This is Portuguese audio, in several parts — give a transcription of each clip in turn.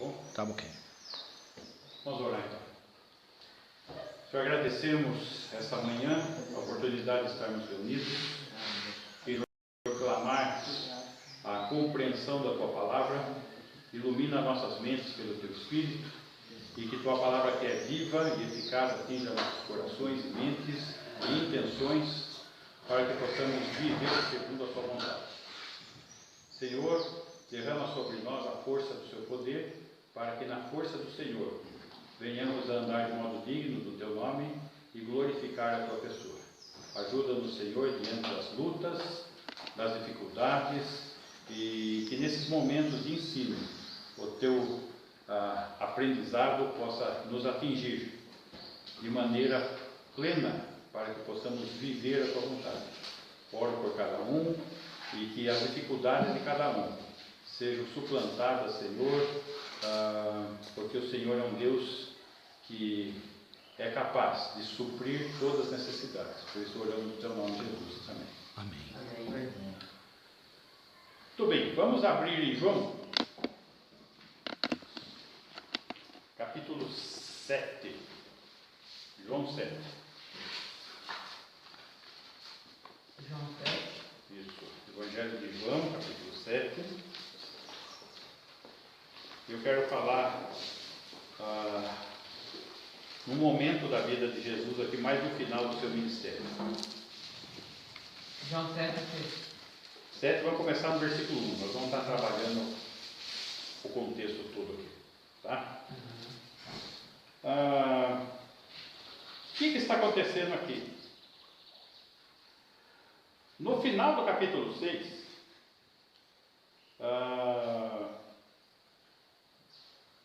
bom? Tá ok. Vamos orar então. Senhor, agradecemos esta manhã a oportunidade de estarmos reunidos e proclamar a compreensão da Tua Palavra. Ilumina nossas mentes pelo Teu Espírito e que Tua Palavra, que é viva e eficaz, atinja nossos corações e mentes e intenções para que possamos viver segundo a Tua vontade. Senhor, derrama sobre nós a força do Seu poder, para que na força do Senhor venhamos a andar de modo digno do Teu nome e glorificar a Tua pessoa. Ajuda-nos, Senhor, diante das lutas, das dificuldades, e que nesses momentos de ensino o Teu aprendizado possa nos atingir de maneira plena, para que possamos viver a Tua vontade. Oro por cada um e que as dificuldades de cada um sejam suplantadas, Senhor, porque o Senhor é um Deus que é capaz de suprir todas as necessidades. Por isso oramos no Teu nome, Jesus. Amém. Amém. Muito bem, vamos abrir em João, capítulo 7. João 7. João 7. Isso, Evangelho de João, capítulo 7. Eu quero falar num momento da vida de Jesus aqui, mais no final do seu ministério. João 7. 7, vamos começar no versículo 1. Nós vamos estar trabalhando o contexto todo aqui, tá? O que está acontecendo aqui? No final do capítulo 6,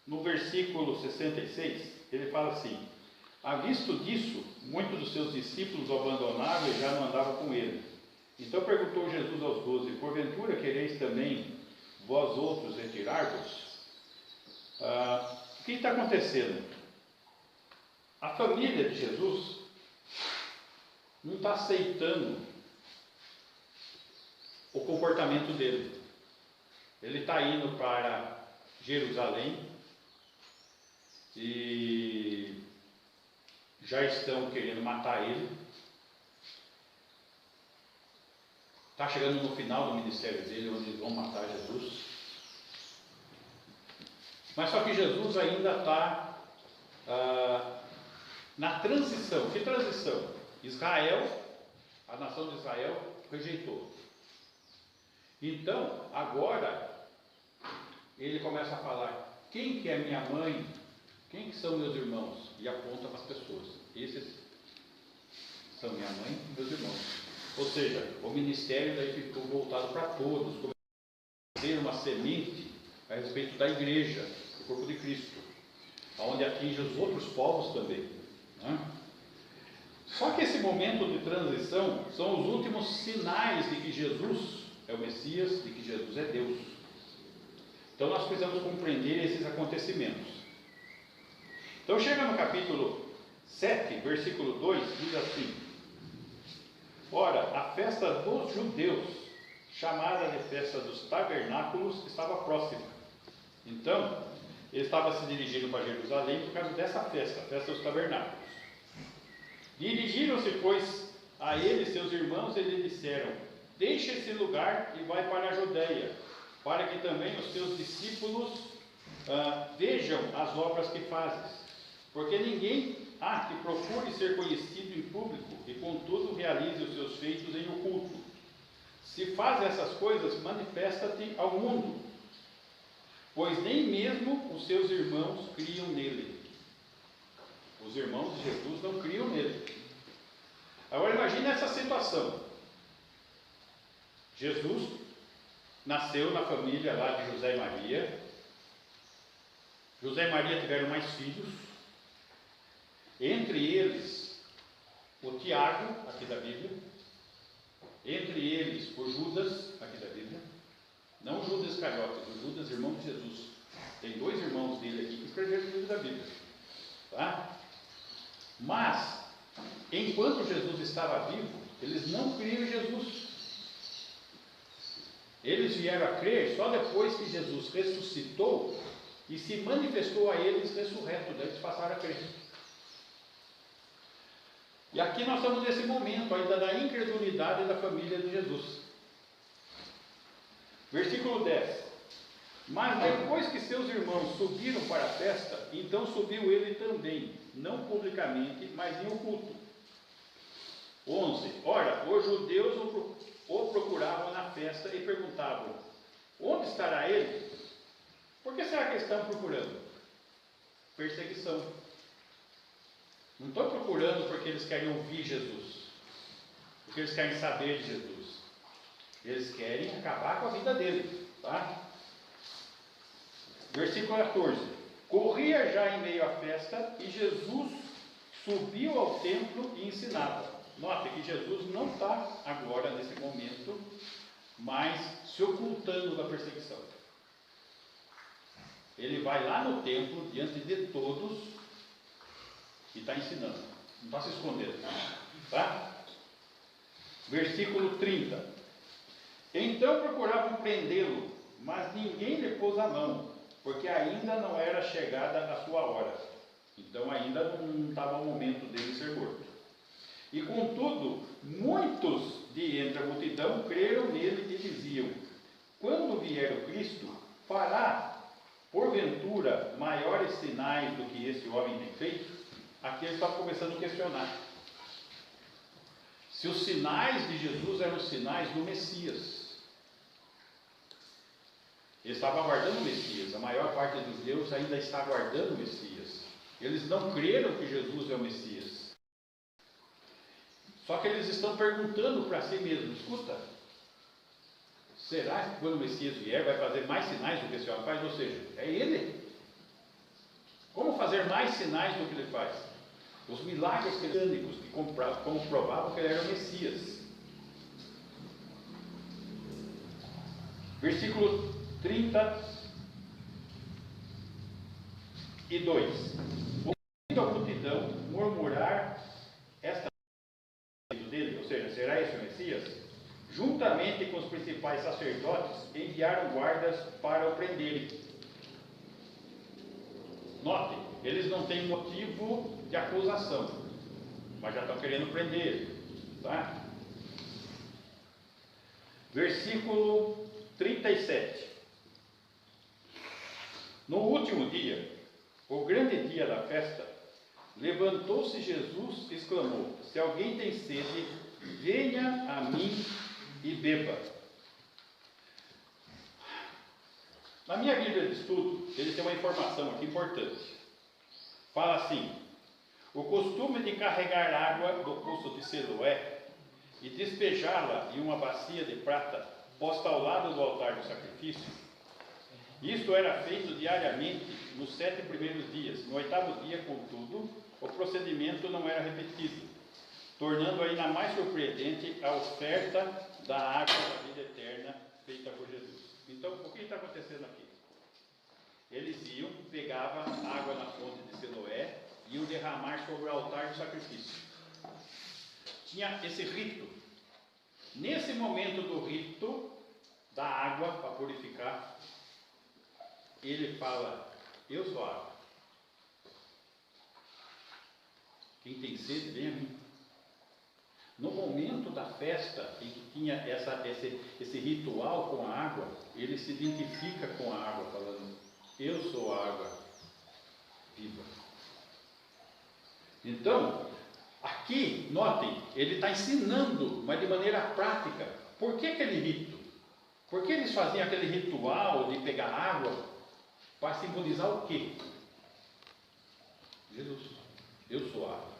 no versículo 66, ele fala assim: à vista disso, muitos dos seus discípulos o abandonaram e já não andavam com ele. Então perguntou Jesus aos 12: porventura quereis também vós outros retirar-vos? O que está acontecendo? A família de Jesus não está aceitando o comportamento dele. Ele está indo para Jerusalém e já estão querendo matar ele. Está chegando no final do ministério dele, onde eles vão matar Jesus. Mas só que Jesus ainda está na transição. Que transição? Israel, a nação de Israel, rejeitou. Então, agora, ele começa a falar: quem que é minha mãe? Quem que são meus irmãos? E aponta para as pessoas. Esses são minha mãe e meus irmãos. Ou seja, o ministério daí ficou voltado para todos, começou a ser uma semente a respeito da igreja, do corpo de Cristo, onde atinge os outros povos também, né? Só que esse momento de transição são os últimos sinais de que Jesus é o Messias, de que Jesus é Deus. Então nós precisamos compreender esses acontecimentos. Então chega no capítulo 7, versículo 2, diz assim: ora, a festa dos judeus, chamada de festa dos tabernáculos, estava próxima. Então, ele estava se dirigindo para Jerusalém por causa dessa festa, a festa dos tabernáculos. Dirigiram-se, pois, a ele seus irmãos e lhe disseram: deixa esse lugar e vai para a Judeia, para que também os teus discípulos vejam as obras que fazes. Porque ninguém há que procure ser conhecido em público e, contudo, realize os seus feitos em oculto. Se faz essas coisas, manifesta-te ao mundo, pois nem mesmo os seus irmãos criam nele. Os irmãos de Jesus não criam nele. Agora imagine essa situação. Jesus nasceu na família lá de José e Maria. José e Maria tiveram mais filhos. Entre eles, o Tiago, aqui da Bíblia. Entre eles, o Judas, aqui da Bíblia. Não o Judas Iscariotes, o Judas, irmão de Jesus. Tem 2 irmãos dele aqui que escreveram o livro da Bíblia. Tá? Mas, enquanto Jesus estava vivo, eles não criam em Jesus. Eles vieram a crer só depois que Jesus ressuscitou e se manifestou a eles ressurreto, daí eles passaram a crer. E aqui nós estamos nesse momento ainda da incredulidade da família de Jesus. Versículo 10. Mas depois que seus irmãos subiram para a festa, então subiu ele também, não publicamente, mas em oculto. 11. Ora, os judeus o procuravam na festa e perguntavam: onde estará ele? Por que será que eles estão procurando? Perseguição. Não estão procurando porque eles querem ouvir Jesus, porque eles querem saber de Jesus. Eles querem acabar com a vida dele, tá? Versículo 14. Corria já em meio à festa e Jesus subiu ao templo e ensinava. Note que Jesus não está agora, nesse momento, mais se ocultando da perseguição. Ele vai lá no templo, diante de todos, e está ensinando. Não está se escondendo. Tá? Versículo 30. Então procuravam prendê-lo, mas ninguém lhe pôs a mão, porque ainda não era chegada a sua hora. Então ainda não estava o momento dele ser morto. E contudo, muitos de entre a multidão creram nele e diziam: quando vier o Cristo, fará, porventura, maiores sinais do que esse homem tem feito? Aqui ele está começando a questionar se os sinais de Jesus eram os sinais do Messias. Ele estava aguardando o Messias. A maior parte dos judeus ainda está aguardando o Messias. Eles não creram que Jesus é o Messias. Só que eles estão perguntando para si mesmos: escuta, será que quando o Messias vier vai fazer mais sinais do que esse homem faz? Ou seja, é ele. Como fazer mais sinais do que ele faz? Os milagres cristânicos que comprovavam que ele era o Messias. Versículo 32. Ouvindo a multidão murmurar esta dele, ou seja, será esse o Messias? Juntamente com os principais sacerdotes, enviaram guardas para o prenderem. Note, eles não têm motivo de acusação, mas já estão querendo prender ele, tá? Versículo 37. No último dia, o grande dia da festa, levantou-se Jesus e exclamou: se alguém tem sede, venha a mim e beba. Na minha Bíblia de estudo, ele tem uma informação aqui importante. Fala assim: o costume de carregar água do poço de Siloé e despejá-la em uma bacia de prata posta ao lado do altar do sacrifício, isto era feito diariamente nos 7 primeiros dias. No 8º dia, contudo, o procedimento não era repetido, tornando ainda mais surpreendente a oferta da água da vida eterna feita por Jesus. Então, o que está acontecendo aqui? Eles iam, pegavam água na fonte de Siloé e iam derramar sobre o altar do sacrifício. Tinha esse rito. Nesse momento do rito da água para purificar, ele fala: eu sou a água. Quem tem sede, vem a mim. No momento da festa em que tinha esse ritual com a água, ele se identifica com a água, falando: eu sou a água viva. Então, aqui, notem, ele está ensinando, mas de maneira prática. Por que aquele rito? Por que eles faziam aquele ritual de pegar água? Para simbolizar o quê? Jesus. Eu sou a água.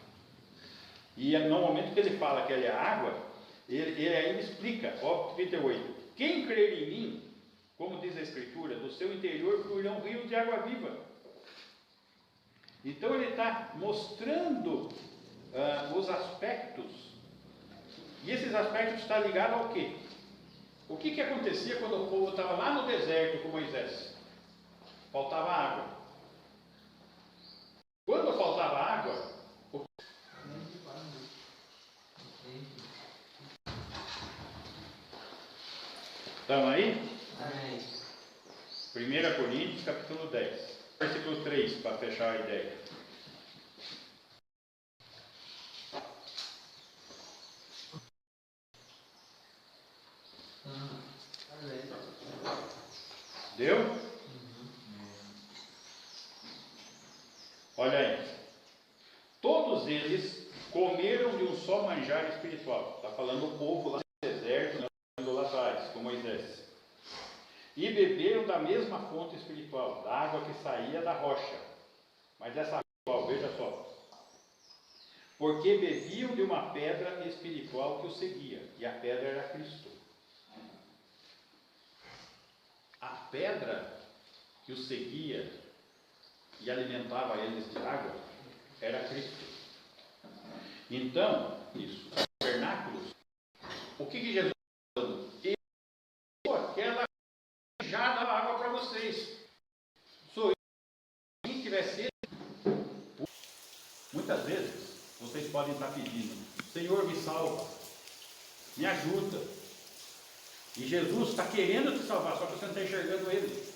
E no momento que ele fala que ele é a água, ele ainda explica, ó, 38. Quem crer em mim, como diz a Escritura, do seu interior fluirão rios de água viva. Então ele está mostrando os aspectos, e esses aspectos estão ligados ao quê? O que acontecia quando o povo estava lá no deserto com Moisés? Faltava água. Quando faltava água, estão aí? 1 Coríntios capítulo 10. 3, para fechar a ideia. Deu? Olha aí. Todos eles comeram de um só manjar espiritual. Está falando o povo lá no deserto, lá atrás, com Moisés. E beberam da mesma fonte espiritual, da água que saía da rocha. Mas essa água, veja só. Porque bebiam de uma pedra espiritual que os seguia. E a pedra era Cristo. A pedra que os seguia e alimentava eles de água era Cristo. Então, isso, tabernáculos, o que Jesus está falando? Aquela já dá água para vocês. Sou eu. Quem tiver sede, muitas vezes vocês podem estar pedindo: Senhor, me salva, me ajuda. E Jesus está querendo te salvar, só que você não está enxergando Ele.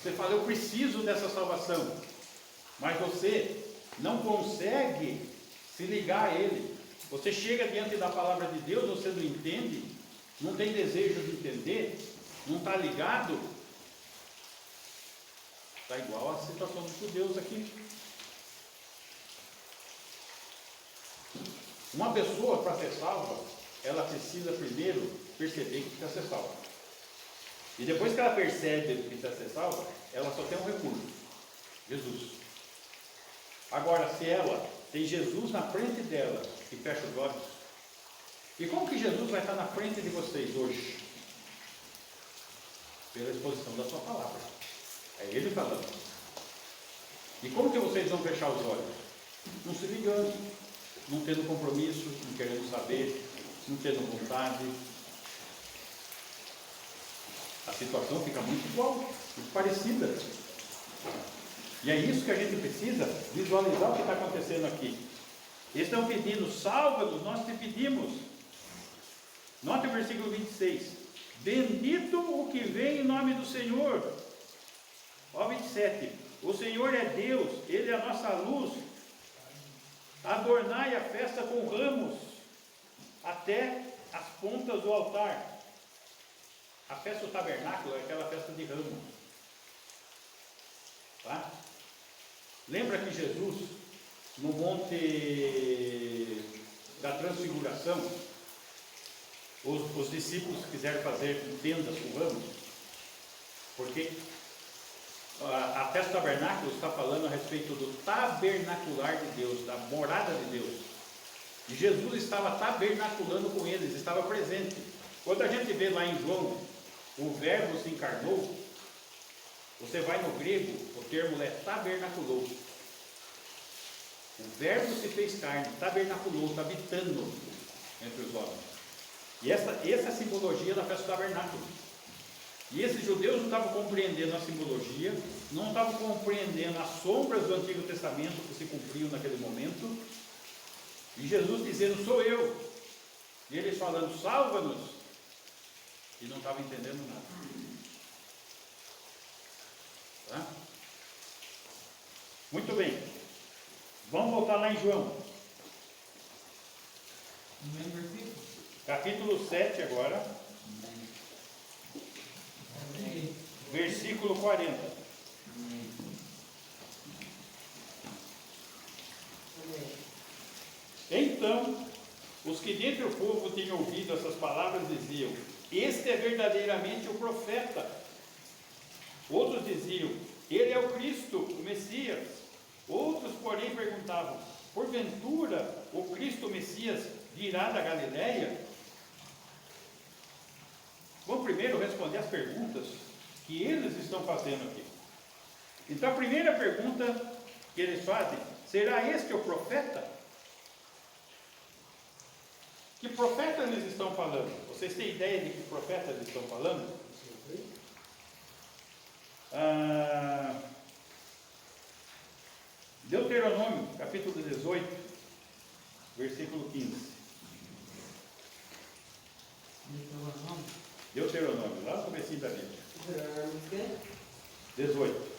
Você fala: eu preciso dessa salvação, mas você não consegue se ligar a Ele. Você chega diante da palavra de Deus, você não entende, não tem desejo de entender, não está ligado. Está igual a situação dos judeus aqui. Uma pessoa, para ser salva, ela precisa primeiro perceber que precisa ser salva. E depois que ela percebe que precisa ser salva, ela só tem um recurso: Jesus. Agora, se ela tem Jesus na frente dela e fecha os olhos, e como que Jesus vai estar na frente de vocês hoje? Pela exposição da sua palavra. É Ele falando. E como que vocês vão fechar os olhos? Não se ligando, não tendo compromisso, não querendo saber, não tendo vontade. A situação fica muito igual, muito parecida. E é isso que a gente precisa visualizar o que está acontecendo aqui. Eles estão pedindo: salva-nos, nós te pedimos. Note o versículo 26. Bendito o que vem em nome do Senhor. Ó 27. O Senhor é Deus, Ele é a nossa luz. Adornai a festa com ramos até as pontas do altar. A festa do tabernáculo é aquela festa de ramos. Tá? Lembra que Jesus, no monte da transfiguração, os discípulos quiseram fazer tendas com ramos? Porque a festa do tabernáculo está falando a respeito do tabernacular de Deus, da morada de Deus. E Jesus estava tabernaculando com eles, estava presente. Quando a gente vê lá em João, o verbo se encarnou, você vai no grego, o termo é tabernaculou. O verbo se fez carne, tabernaculou, está habitando entre os homens. E essa é a simbologia da festa do tabernáculo. E esses judeus não estavam compreendendo a simbologia, não estavam compreendendo as sombras do Antigo Testamento que se cumpriam naquele momento. E Jesus dizendo: sou eu. E eles falando: salva-nos. E não estavam entendendo nada. Tá? Muito bem. Vamos voltar lá em João. Capítulo 7 agora. Versículo 40. Então, os que dentre o povo tinham ouvido essas palavras diziam: este é verdadeiramente o profeta. Outros diziam: ele é o Cristo, o Messias. Outros, porém, perguntavam: porventura o Cristo, o Messias, virá da Galileia? Vamos primeiro responder as perguntas que eles estão fazendo aqui. Então, a primeira pergunta que eles fazem: será este o profeta? Que profeta eles estão falando? Vocês têm ideia de que profeta eles estão falando? Deuteronômio, capítulo 18, versículo 15. Deuteronômio. Deuteronômio, lá no comecinho da Bíblia. 18.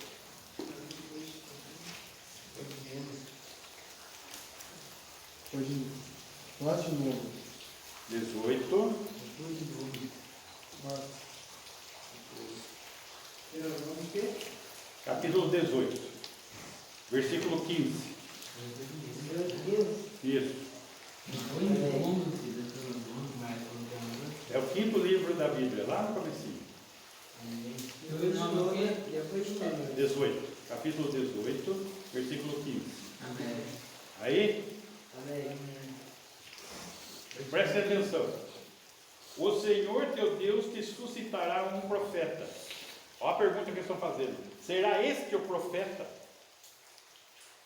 Hoje, lá de novo. 18. Depois de novo. Nossa. Capítulo 18. Versículo 15. Isso. É o quinto livro da Bíblia, lá no comecinho. 18. Capítulo 18, versículo 15. Aí? Preste atenção. O Senhor teu Deus te suscitará um profeta. Olha a pergunta que eles estão fazendo. Será este o profeta?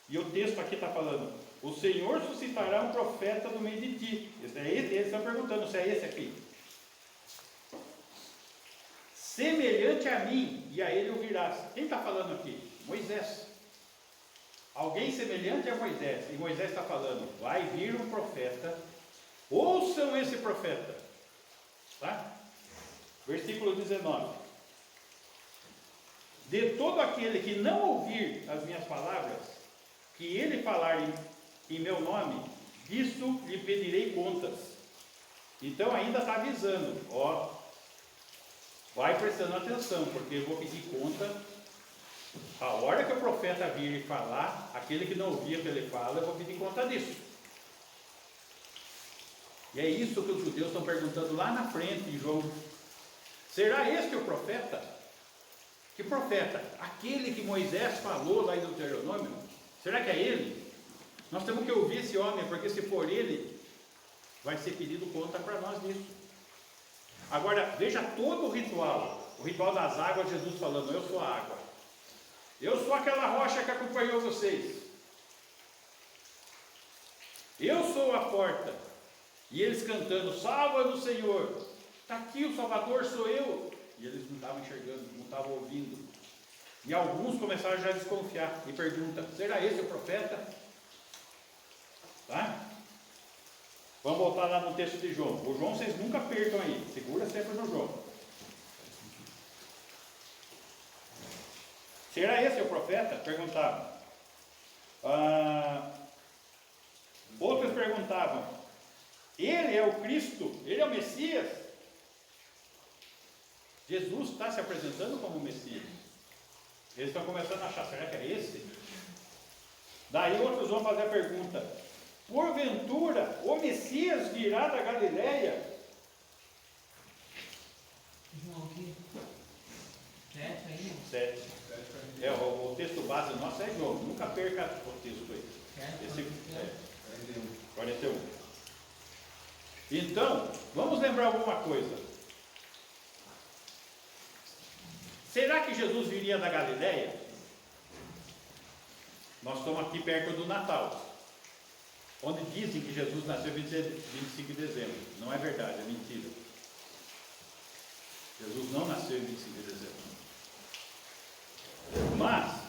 E o texto aqui está falando: o Senhor suscitará um profeta no meio de ti. Eles estão perguntando se é esse aqui. Semelhante a mim, e a ele ouvirás. Quem está falando aqui? Moisés. Alguém semelhante a Moisés. E Moisés está falando: vai vir um profeta. Ouçam esse profeta. Tá? Versículo 19. De todo aquele que não ouvir as minhas palavras, que ele falar em meu nome, disso lhe pedirei contas. Então ainda está avisando, ó, vai prestando atenção, porque eu vou pedir conta. A hora que o profeta vir e falar, aquele que não ouvia o que ele fala, eu vou pedir conta disso. E é isso que os judeus estão perguntando lá na frente, em João. Será este o profeta? Que profeta? Aquele que Moisés falou lá em Deuteronômio? Será que é ele? Nós temos que ouvir esse homem, porque se for ele, vai ser pedido conta para nós disso. Agora, veja todo o ritual das águas, Jesus falando: eu sou a água, eu sou aquela rocha que acompanhou vocês, eu sou a porta, e eles cantando: salva-nos, Senhor, está aqui o Salvador, sou eu. E eles não estavam enxergando, não estavam ouvindo. E alguns começaram já a desconfiar e perguntam: será esse o profeta? Tá? Vamos voltar lá no texto de João. O João vocês nunca percam aí, segura sempre no João. Será esse o profeta? Perguntavam. Outros perguntavam: ele é o Cristo? Ele é o Messias? Jesus está se apresentando como Messias. Eles estão começando a achar: será que é esse? Daí outros vão fazer a pergunta: porventura o Messias virá da Galileia? João aqui. 7 aí. 7. O texto base nosso é João. Nunca perca o texto aí. Esse, 41. Então, vamos lembrar alguma coisa. Será que Jesus viria da Galileia? Nós estamos aqui perto do Natal, onde dizem que Jesus nasceu 25 de dezembro. Não é verdade, é mentira. Jesus não nasceu em 25 de dezembro. Mas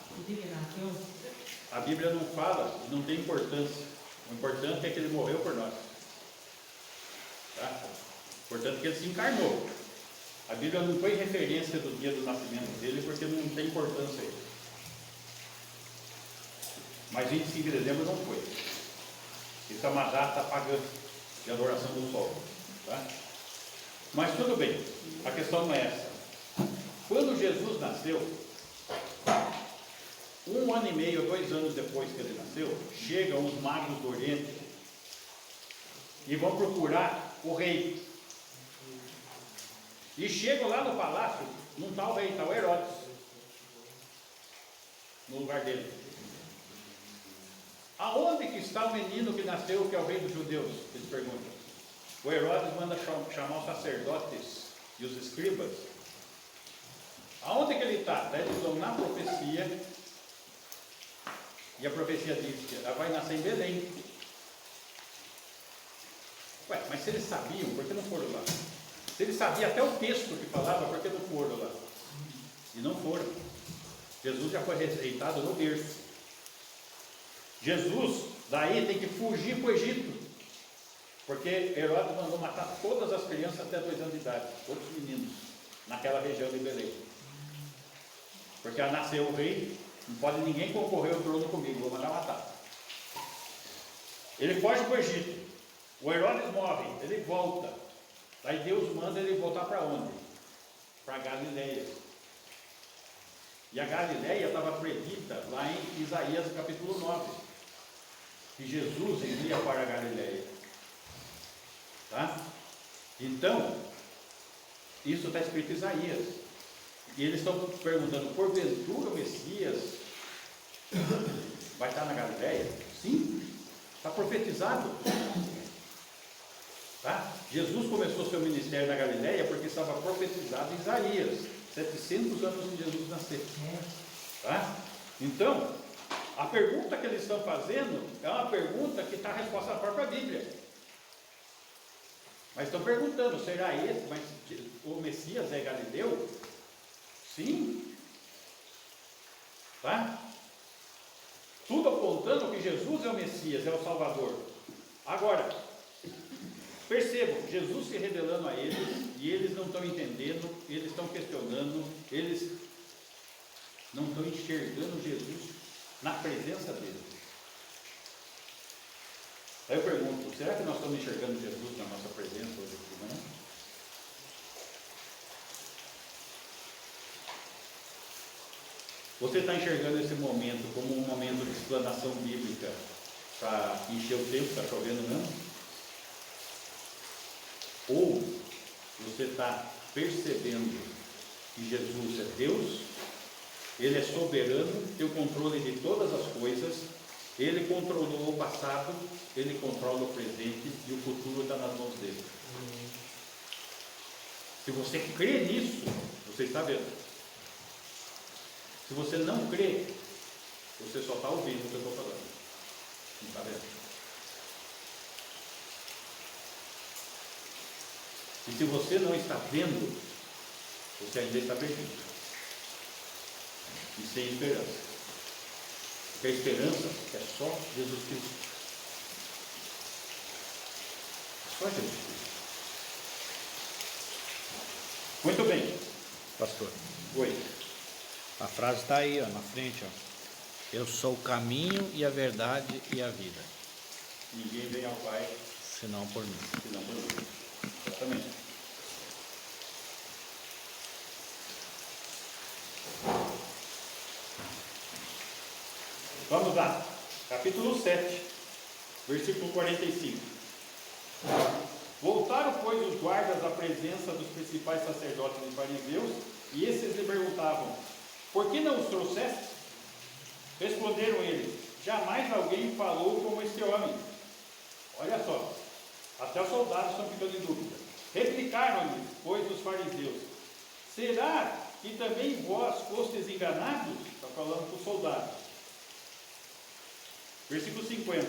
a Bíblia não fala, não tem importância. O importante é que ele morreu por nós. Tá? Portanto, que ele se encarnou. A Bíblia não põe referência do dia do nascimento dele, porque não tem importância aí. Mas 25 de dezembro não foi. Isso é uma data pagã de adoração do sol. Tá? Mas tudo bem, a questão não é essa. Quando Jesus nasceu, 1 ano e meio, 2 anos depois que ele nasceu, chegam os magos do Oriente e vão procurar o rei. E chegam lá no palácio, não está o rei, está o Herodes no lugar dele. Aonde que está o menino que nasceu, que é o rei dos judeus? Eles perguntam. O Herodes manda chamar os sacerdotes e os escribas. Aonde que ele está? Daí eles vão na profecia, e a profecia diz que ela vai nascer em Belém. Ué, mas se eles sabiam, por que não foram lá? Se eles sabiam até o texto que falava, por que não foram lá? E não foram. Jesus já foi rejeitado no berço. Jesus, daí tem que fugir para o Egito, porque Herodes mandou matar todas as crianças até 2 anos de idade, todos os meninos, naquela região de Belém. porque ela nasceu o rei, não pode ninguém concorrer ao trono comigo, vou mandar matar. Ele foge para o Egito, o Herodes morre, ele volta, aí Deus manda ele voltar para onde? Para Galileia. E a Galileia estava predita lá em Isaías capítulo 9, que Jesus iria para a Galileia. Tá? Então, isso está escrito em Isaías. E eles estão perguntando, porventura o Messias vai estar na Galileia? Sim, está profetizado. Tá? Jesus começou seu ministério na Galileia porque estava profetizado em Isaías, 700 anos de Jesus nascer. Tá? Então, a pergunta que eles estão fazendo é uma pergunta que está a resposta na própria Bíblia. Mas estão perguntando, será esse? Mas o Messias é Galileu? Sim. Tá? Tudo apontando que Jesus é o Messias, é o Salvador. Agora, percebam, Jesus se revelando a eles, e eles não estão entendendo, eles estão questionando, eles não estão enxergando Jesus na presença deles. Aí eu pergunto, será que nós estamos enxergando Jesus na nossa presença hoje aqui, não? Você está enxergando esse momento como um momento de explanação bíblica para encher o tempo, está chovendo mesmo? Ou você está percebendo que Jesus é Deus, Ele é soberano, tem o controle de todas as coisas, Ele controlou o passado, Ele controla o presente e o futuro está nas mãos dele. Se você crê nisso, você está vendo. Se você não crê, você só está ouvindo o que eu estou falando. Não está vendo? E se você não está vendo, você ainda está perdido. E sem esperança. Porque a esperança é só Jesus Cristo. É só Jesus Cristo. Muito bem. Pastor, Oi. a frase está aí, ó, na frente, ó. Eu sou o caminho e a verdade e a vida. Ninguém vem ao Pai Senão por mim. senão por mim. Exatamente. Vamos lá. Capítulo 7, versículo 45. Voltaram, pois, os guardas à presença dos principais sacerdotes e fariseus, e esses lhe perguntavam: por que não os trouxeste? Responderam eles: jamais alguém falou como este homem. Olha só, até os soldados estão ficando em dúvida. Replicaram-lhe, pois, os fariseus: será que também vós fostes enganados? Está falando para os soldados. Versículo 50.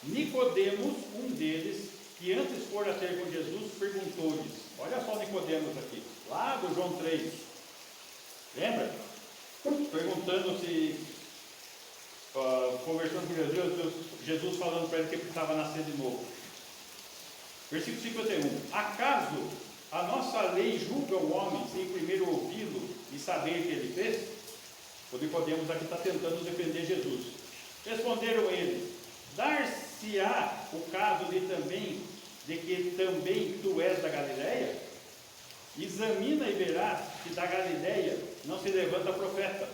Nicodemos, um deles, que antes fora ter com Jesus, perguntou-lhes. Olha só Nicodemos aqui, lá do João 3. Lembra? Perguntando se, conversando com Jesus falando para ele que precisava nascer de novo. Versículo 51. Acaso a nossa lei julga o homem sem primeiro ouvi-lo e saber o que ele fez? O Nicodemos aqui está tentando defender Jesus. Responderam eles: dar-se-á o caso de que também tu és da Galileia? Examina e verás que da Galileia não se levanta profeta.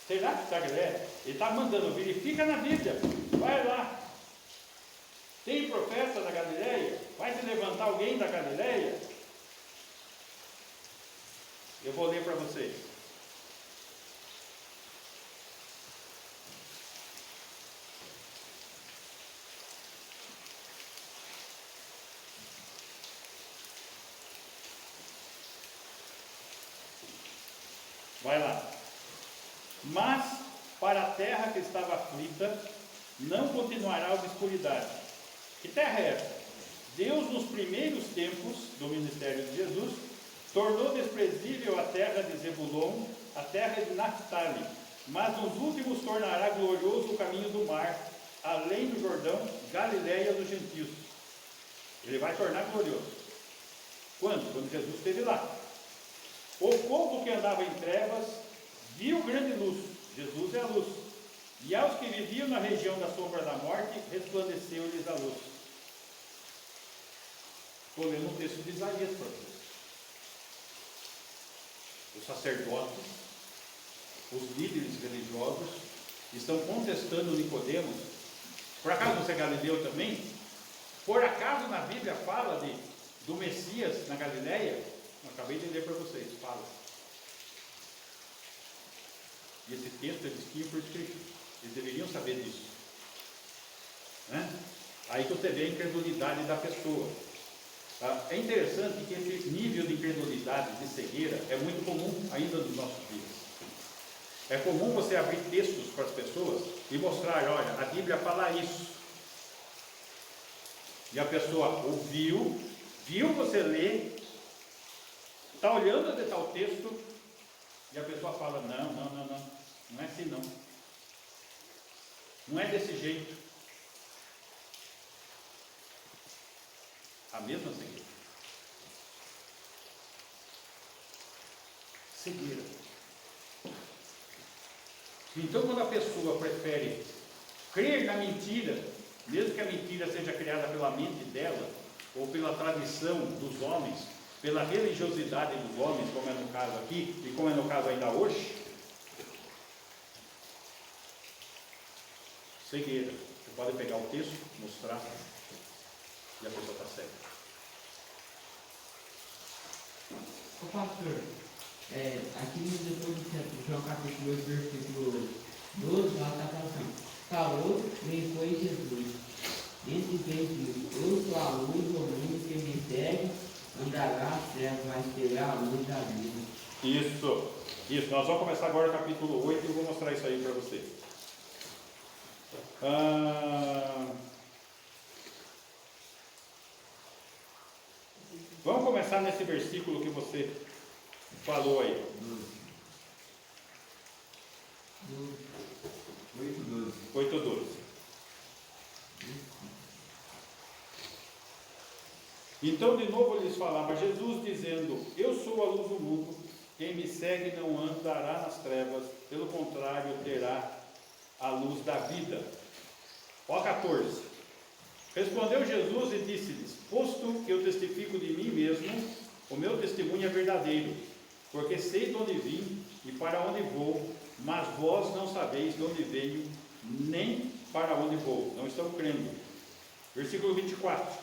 Será que da Galileia? Ele está mandando, verifica na Bíblia, vai lá. Tem profeta da Galileia? Vai se levantar alguém da Galileia? Eu vou ler para vocês. Vai lá. Mas para a terra que estava aflita, não continuará a obscuridade. Que terra é essa? Deus, nos primeiros tempos do ministério de Jesus, tornou desprezível a terra de Zebulon, a terra de Naphtali, mas nos últimos tornará glorioso o caminho do mar, além do Jordão, Galileia dos gentios. Ele vai tornar glorioso. Quando? Quando Jesus esteve lá. O povo que andava em trevas viu grande luz. Jesus é a luz. E aos que viviam na região da sombra da morte, resplandeceu-lhes a luz. Estou lendo um texto de Isaías para vocês. Os sacerdotes, os líderes religiosos, estão contestando Nicodemos. Por acaso você é galileu também? Por acaso na Bíblia fala do Messias na Galileia? Eu acabei de ler para vocês, fala. E esse texto eles tinham por escrito. Eles deveriam saber disso. Né? Aí que você vê a incredulidade da pessoa. Tá? É interessante que esse nível de incredulidade, de cegueira, é muito comum ainda nos nossos dias. É comum você abrir textos para as pessoas e mostrar, olha, a Bíblia fala isso. E a pessoa ouviu, viu você ler, está olhando de tal texto, e a pessoa fala, não é assim não. Não é desse jeito. A mesma cegueira. Cegueira. Então, quando a pessoa prefere crer na mentira, mesmo que a mentira seja criada pela mente dela, ou pela tradição dos homens, pela religiosidade dos homens, como é no caso aqui, e como é no caso ainda hoje, cegueira. Você pode pegar o texto, mostrar, e a pessoa está cega. Ô pastor, aqui depois de João capítulo 8, versículo 12, ela está falando assim, falou, nem foi Jesus. Entre fez eu sou a luz do mundo, que me segue, andará as trevas, mas terá a luz da vida. Isso, nós vamos começar agora o capítulo 8 e eu vou mostrar isso aí para vocês. Vamos começar nesse versículo que você falou aí. 8:12. Então de novo lhes falava Jesus dizendo, eu sou a luz do mundo, quem me segue não andará nas trevas, pelo contrário terá a luz da vida. Ó 14. Respondeu Jesus e disse-lhes, posto que eu testifico de mim mesmo, o meu testemunho é verdadeiro, porque sei de onde vim e para onde vou, mas vós não sabeis de onde venho, nem para onde vou. Não estão crendo. Versículo 24.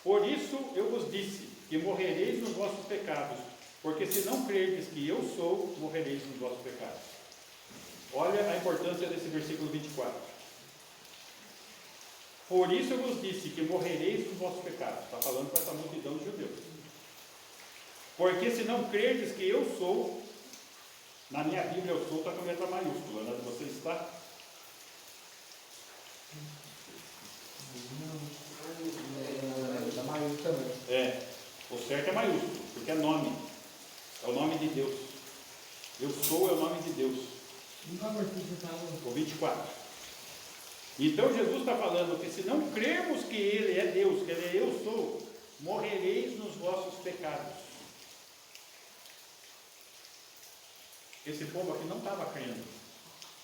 Por isso eu vos disse que morrereis nos vossos pecados, porque se não crerdes que eu sou, morrereis nos vossos pecados. Olha a importância desse versículo 24. Por isso eu vos disse que morrereis nos vossos pecados. Está falando para essa multidão de judeus. Porque se não crerdes que eu sou, na minha Bíblia eu sou está com letra maiúscula, né? Você está? Da maiúscula também. O certo é maiúsculo, porque é nome. É o nome de Deus. Eu sou é o nome de Deus. O 24. Então Jesus está falando que se não crermos que Ele é Deus, que Ele é eu sou, morrereis nos vossos pecados. Esse povo aqui não estava crendo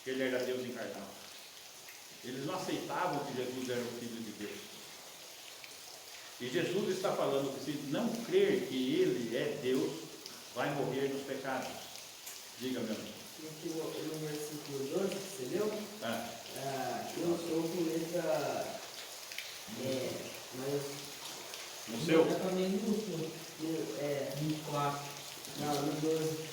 que Ele era Deus encarnado. Eles não aceitavam que Jesus era o Filho de Deus. E Jesus está falando que se não crer que Ele é Deus, vai morrer nos pecados. Diga, meu amigo. Aqui no versículo 12, você leu? Eu sou com letra mas no seu? Eu também minúsculo. 24. Não, no 12.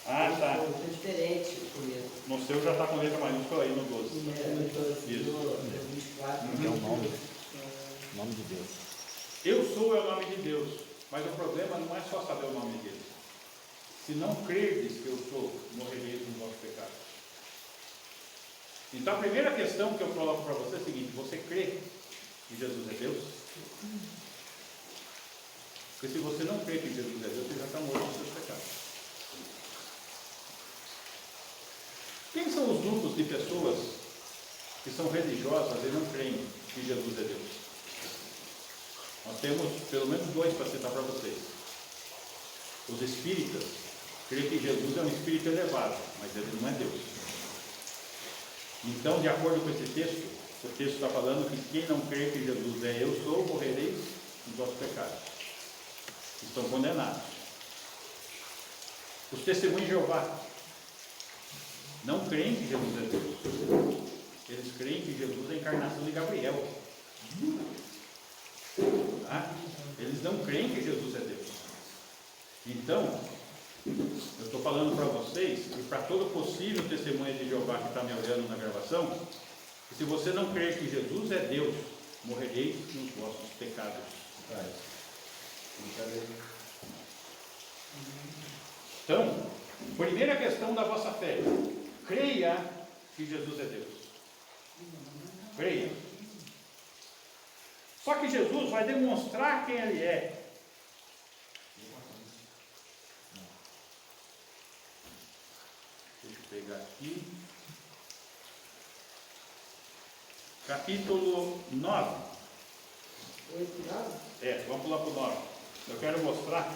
Tá. É diferente o começo. No seu já está com letra maiúscula aí no 12. No 12. Isso. No 24. É o nome. Nome de Deus. Eu sou é o nome de Deus. Mas o problema não é só saber o nome dele. Se não crerdes que eu sou, morrereis no vosso pecado. Então a primeira questão que eu coloco para você é a seguinte: você crê que Jesus é Deus? Porque se você não crê que Jesus é Deus, você já está morto nos seus pecados. Quem são os grupos de pessoas que são religiosas e não creem que Jesus é Deus? Nós temos pelo menos dois para citar para vocês. Os espíritas creem que Jesus é um espírito elevado, mas ele não é Deus. Então, de acordo com esse texto, o texto está falando que quem não crê que Jesus é eu sou, morrereis nos vossos pecados. Estão condenados. Os testemunhos de Jeová não creem que Jesus é Deus. Eles creem que Jesus é a encarnação de Gabriel. Tá? Eles não creem que Jesus é Deus. Então, eu estou falando para vocês e para todo possível testemunha de Jeová que está me olhando na gravação, que se você não crer que Jesus é Deus, morrereis nos vossos pecados. Então, primeira questão da vossa fé: creia que Jesus é Deus. Creia. Só que Jesus vai demonstrar quem Ele é. Deixa eu pegar aqui. Capítulo 9. Vamos pular para o 9. Eu quero mostrar.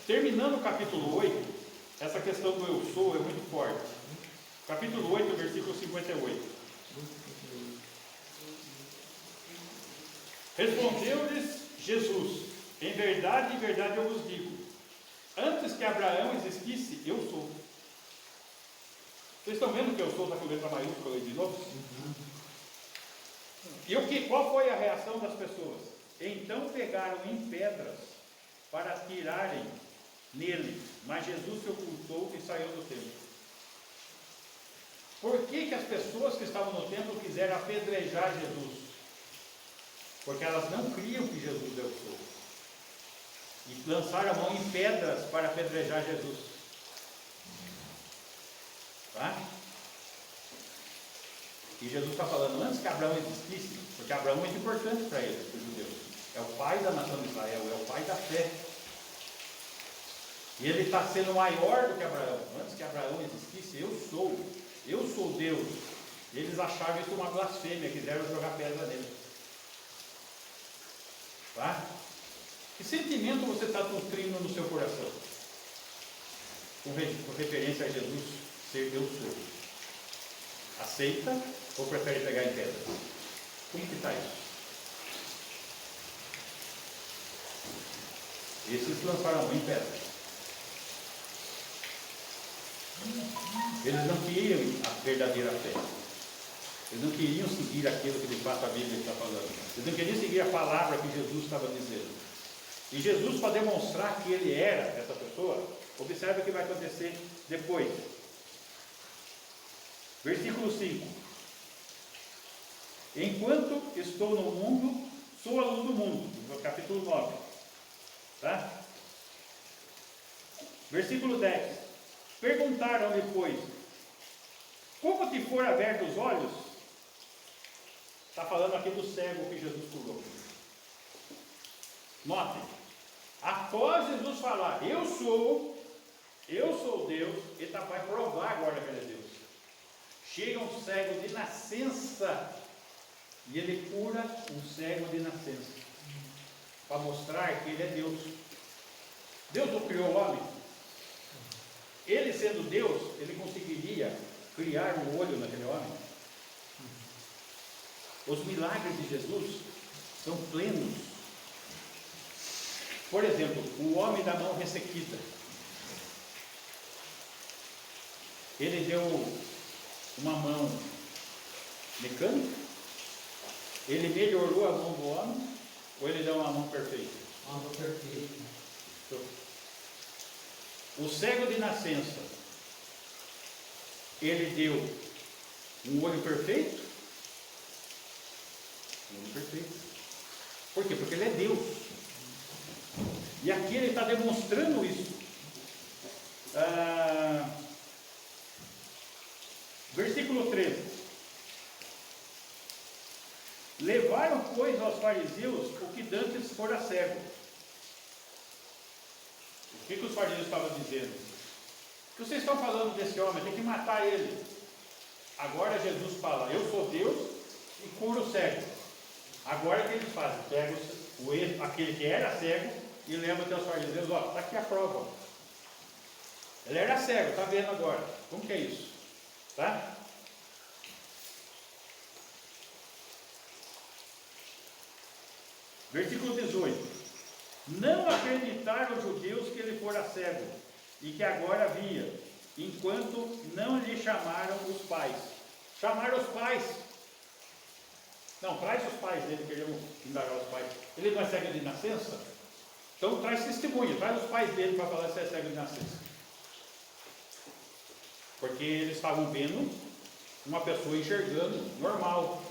Terminando o capítulo 8, essa questão do eu sou é muito forte. Capítulo 8, versículo 58. Respondeu-lhes Jesus: em verdade, eu vos digo, antes que Abraão existisse, eu sou. Vocês estão vendo que eu sou está com letra maiúscula aí de novo? E qual foi a reação das pessoas? Então pegaram em pedras para atirarem nele, mas Jesus se ocultou e saiu do templo. Por que as pessoas que estavam no templo quiseram apedrejar Jesus? Porque elas não criam que Jesus é o sou. E lançaram a mão em pedras para apedrejar Jesus. Tá? E Jesus está falando, antes que Abraão existisse, porque Abraão é muito importante para eles, para os judeus. É o pai da nação de Israel, é o pai da fé. E ele está sendo maior do que Abraão. Antes que Abraão existisse, eu sou Deus. E eles acharam isso uma blasfêmia, quiseram jogar pedra nele. Tá? Que sentimento você está nutrindo no seu coração? Com referência a Jesus ser eu sou. Aceita ou prefere pegar em pedra? Como que está isso? Esses lançaram a mão em pedra. Eles não queriam a verdadeira fé. Eles não queriam seguir aquilo que de fato a Bíblia está falando. Eles não queriam seguir a palavra que Jesus estava dizendo. E Jesus, para demonstrar que ele era essa pessoa, observe o que vai acontecer depois. Versículo 5. Enquanto estou no mundo, sou a luz do mundo. No capítulo 9. Tá? Versículo 10. Perguntaram-lhe, pois, como te for abertos os olhos? Está falando aqui do cego que Jesus curou. Notem, após Jesus falar, eu sou Deus, ele vai provar agora que ele é Deus. Chega um cego de nascença e ele cura um cego de nascença, para mostrar que ele é Deus. Deus não criou o homem. Ele sendo Deus, ele conseguiria criar um olho naquele homem. Os milagres de Jesus são plenos. Por exemplo, o homem da mão ressequida. Ele deu uma mão mecânica? Ele melhorou a mão do homem? Ou ele deu uma mão perfeita? Uma mão perfeita. O cego de nascença, ele deu um olho perfeito? Um olho perfeito. Por quê? Porque ele é Deus. E aqui ele está demonstrando isso. Versículo 13. Levaram, pois, aos fariseus o que dantes fora cego. O que os fariseus estavam dizendo? O que vocês estão falando desse homem? Tem que matar ele. Agora Jesus fala, eu sou Deus e curo o cego. Agora o que eles fazem? Pegam aquele que era cego e leva até os fariseus, ó, está aqui a prova. Ele era cego, está vendo agora. Como que é isso? Tá? Versículo 18. Não acreditaram os judeus que ele fora cego e que agora via, enquanto não lhe chamaram os pais. Chamaram os pais. Não, traz os pais dele, queremos indagar os pais. Ele não é cego de nascença? Então traz testemunha, traz os pais dele para falar se é cego de nascença. Porque eles estavam vendo uma pessoa enxergando normal.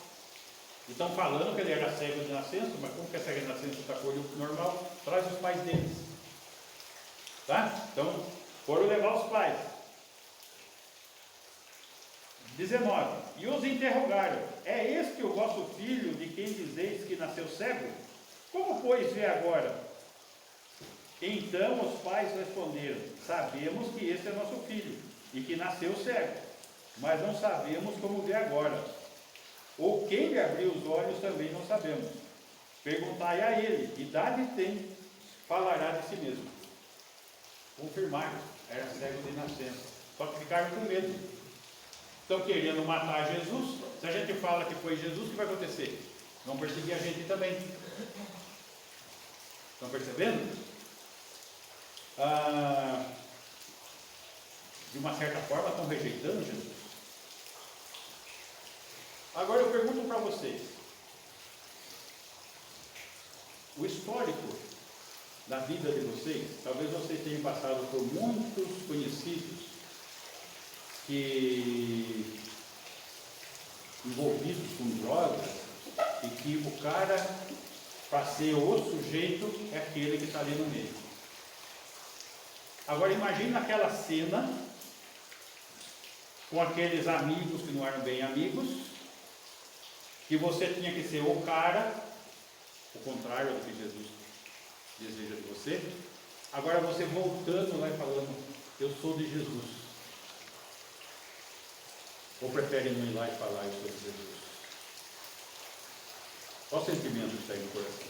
E estão falando que ele era cego de nascença, mas como que é cego de nascença está com o olho normal? Traz os pais deles. Tá? Então, foram levar os pais. 19. E os interrogaram: é este o vosso filho de quem dizeis que nasceu cego? Como, pois, vê agora? Então os pais responderam: sabemos que este é nosso filho e que nasceu cego, mas não sabemos como vê agora. Ou quem lhe abriu os olhos também não sabemos. Perguntai a ele: idade tem, falará de si mesmo. Confirmaram, era cego de nascença, só que ficaram com medo. Estão querendo matar Jesus. Se a gente fala que foi Jesus, o que vai acontecer? Vão perseguir a gente também. Estão percebendo? De uma certa forma estão rejeitando Jesus. Agora eu pergunto para vocês: o histórico da vida de vocês, talvez vocês tenham passado por muitos conhecidos que envolvidos com drogas, e que o cara, para ser o sujeito, é aquele que está ali no meio. Agora imagine aquela cena com aqueles amigos que não eram bem amigos, que você tinha que ser o cara, o contrário do que Jesus deseja de você. Agora você voltando lá e falando: eu sou de Jesus. Ou prefere não ir lá e falar: eu sou de Jesus? Qual o sentimento que está aí no coração?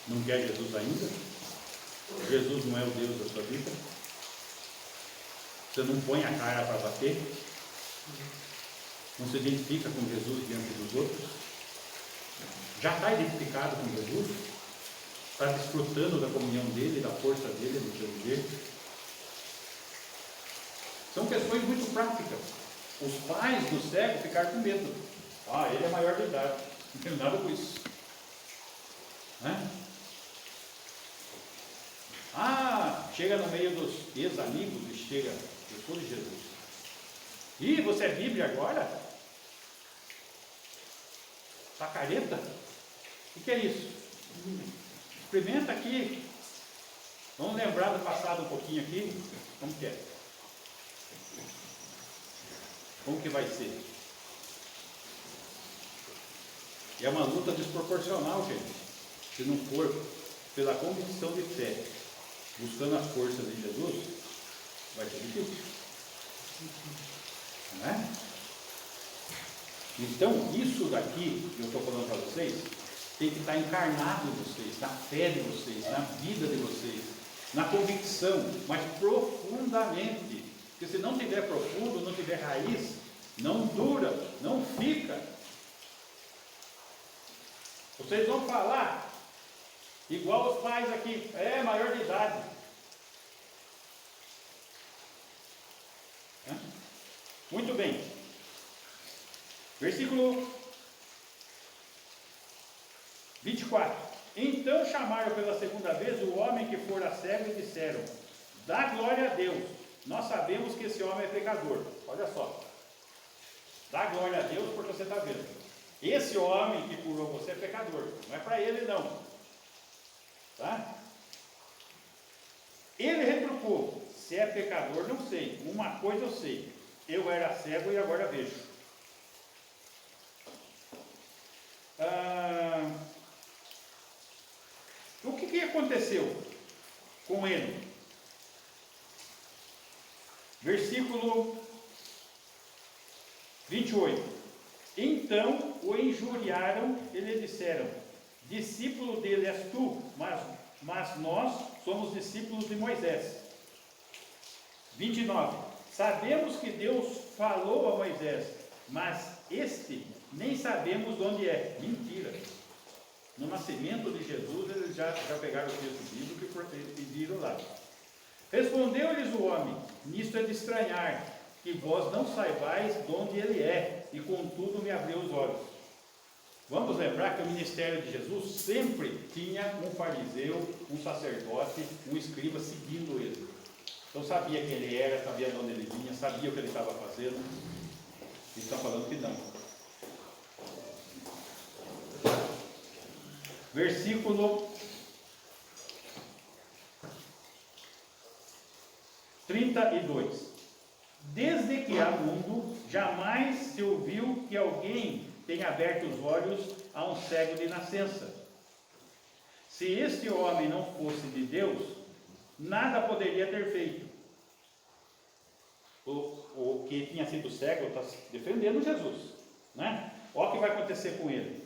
Não quer Jesus ainda? Jesus não é o Deus da sua vida? Você não põe a cara para bater? Não se identifica com Jesus diante dos outros? Já está identificado com Jesus? Está desfrutando da comunhão dele, da força dele, do seu viver? São questões muito práticas. Os pais do cego ficaram com medo. Ele é maior de idade. Não tem nada com isso. Chega no meio dos ex-amigos e chega: eu sou de Jesus. Ih, você é Bíblia agora? Tá careta? O que é isso? Experimenta aqui. Vamos lembrar do passado um pouquinho aqui. Como que é? Como que vai ser? E é uma luta desproporcional, gente. Se não for pela convicção de fé, buscando as forças de Jesus, vai ser difícil. Não é? Então, isso daqui que eu estou falando para vocês, tem que estar encarnado em vocês, na fé de vocês, na vida de vocês, na convicção, mas profundamente. Porque se não tiver profundo, não tiver raiz, não dura, não fica. Vocês vão falar igual os pais aqui: é maior de idade. Muito bem. Versículo 24. Então chamaram pela segunda vez o homem que fora cego e disseram: dá glória a Deus, nós sabemos que esse homem é pecador. Olha só, dá glória a Deus porque você está vendo. Esse homem que curou você é pecador, não é para ele não. Tá? Ele retrucou: se é pecador não sei, uma coisa eu sei, eu era cego e agora vejo. O que aconteceu com ele? Versículo 28. Então o o injuriaram e lhe disseram: discípulo dele és tu, mas nós somos discípulos de Moisés. 29. Sabemos que Deus falou a Moisés, mas este nem sabemos de onde é. Mentira. No nascimento de Jesus, eles já pegaram o texto bíblico e viram lá. Respondeu-lhes o homem: nisto é de estranhar, que vós não saibais de onde ele é, e contudo me abriu os olhos. Vamos lembrar que o ministério de Jesus sempre tinha um fariseu, um sacerdote, um escriba seguindo ele. Então sabia quem ele era, sabia de onde ele vinha, sabia o que ele estava fazendo. E está falando que não. Versículo 32. Desde que há mundo, jamais se ouviu que alguém tenha aberto os olhos a um cego de nascença. Se este homem não fosse de Deus, nada poderia ter feito. O que tinha sido cego está defendendo Jesus, né? Olha o que vai acontecer com ele.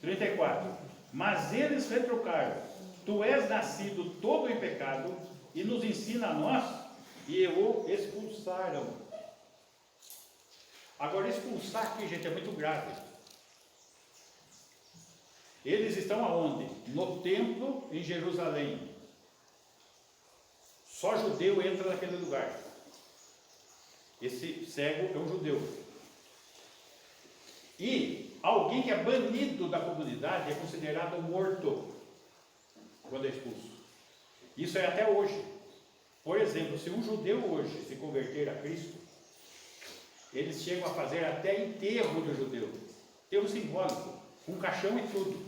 34. Mas eles retrucaram: tu és nascido todo em pecado e nos ensina a nós, e o expulsaram. Agora, expulsar aqui, gente, é muito grave. Eles estão aonde? No templo em Jerusalém. Só judeu entra naquele lugar. Esse cego é um judeu. E alguém que é banido da comunidade é considerado morto quando é expulso. Isso é até hoje. Por exemplo, se um judeu hoje se converter a Cristo, eles chegam a fazer até enterro do judeu. Enterro simbólico, com caixão e tudo.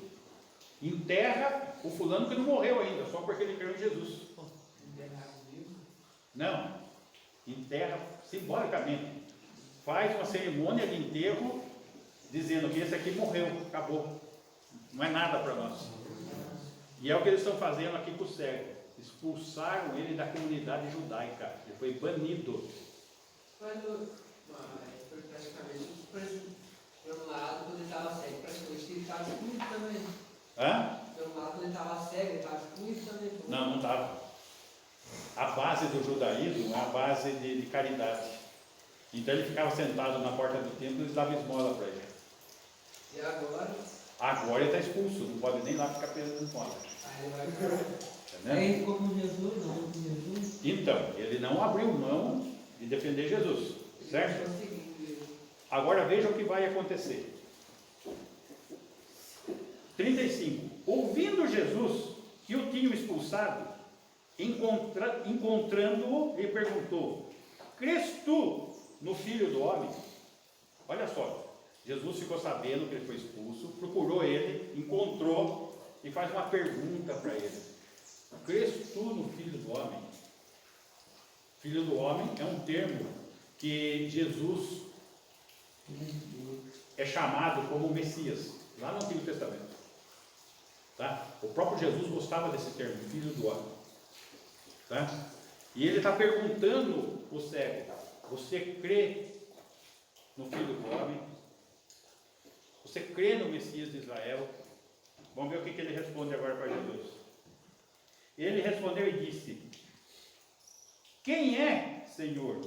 Enterra o fulano que não morreu ainda, só porque ele creu em Jesus. Não, enterra simbolicamente. Faz uma cerimônia de enterro, dizendo que esse aqui morreu, acabou. Não é nada para nós. E é o que eles estão fazendo aqui com o cego. Expulsaram ele da comunidade judaica. Ele foi banido. Praticamente, por um lado, quando ele estava cego, praticamente ele estava excluído também. Hã? Por um lado, quando ele estava cego, ele estava excluído também. Não estava. A base do judaísmo é a base de caridade. Então ele ficava sentado na porta do templo e eles davam esmola para ele. E agora? Agora ele está expulso, não pode nem lá ficar preso no fora. Aí ele vai para... Aí ficou com Jesus, não com Jesus. Então, ele não abriu mão de defender Jesus, certo? Agora veja o que vai acontecer. 35. Ouvindo Jesus que o tinham expulsado, encontrando-o, ele perguntou: crês tu no Filho do Homem? Olha só, Jesus ficou sabendo que ele foi expulso, procurou ele, encontrou e faz uma pergunta para ele: crês tu no Filho do Homem? Filho do Homem é um termo que Jesus é chamado como Messias, lá no Antigo Testamento. Tá? O próprio Jesus gostava desse termo, Filho do Homem. Tá? E ele está perguntando o cego: você crê no Filho do Homem? Você crê no Messias de Israel? Vamos ver o que ele responde agora para Jesus. Ele respondeu e disse: quem é, Senhor,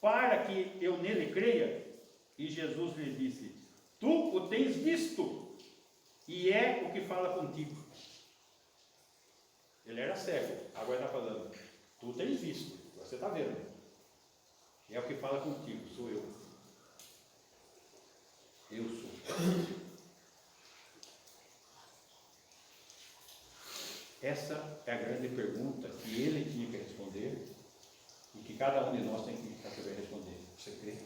para que eu nele creia? E Jesus lhe disse: tu o tens visto, e é o que fala contigo. Ele era cego, agora está falando: tu tens visto, você está vendo, e é o que fala contigo, sou eu. Eu sou. Essa é a grande pergunta que ele tinha que responder e que cada um de nós tem que saber responder. Você crê?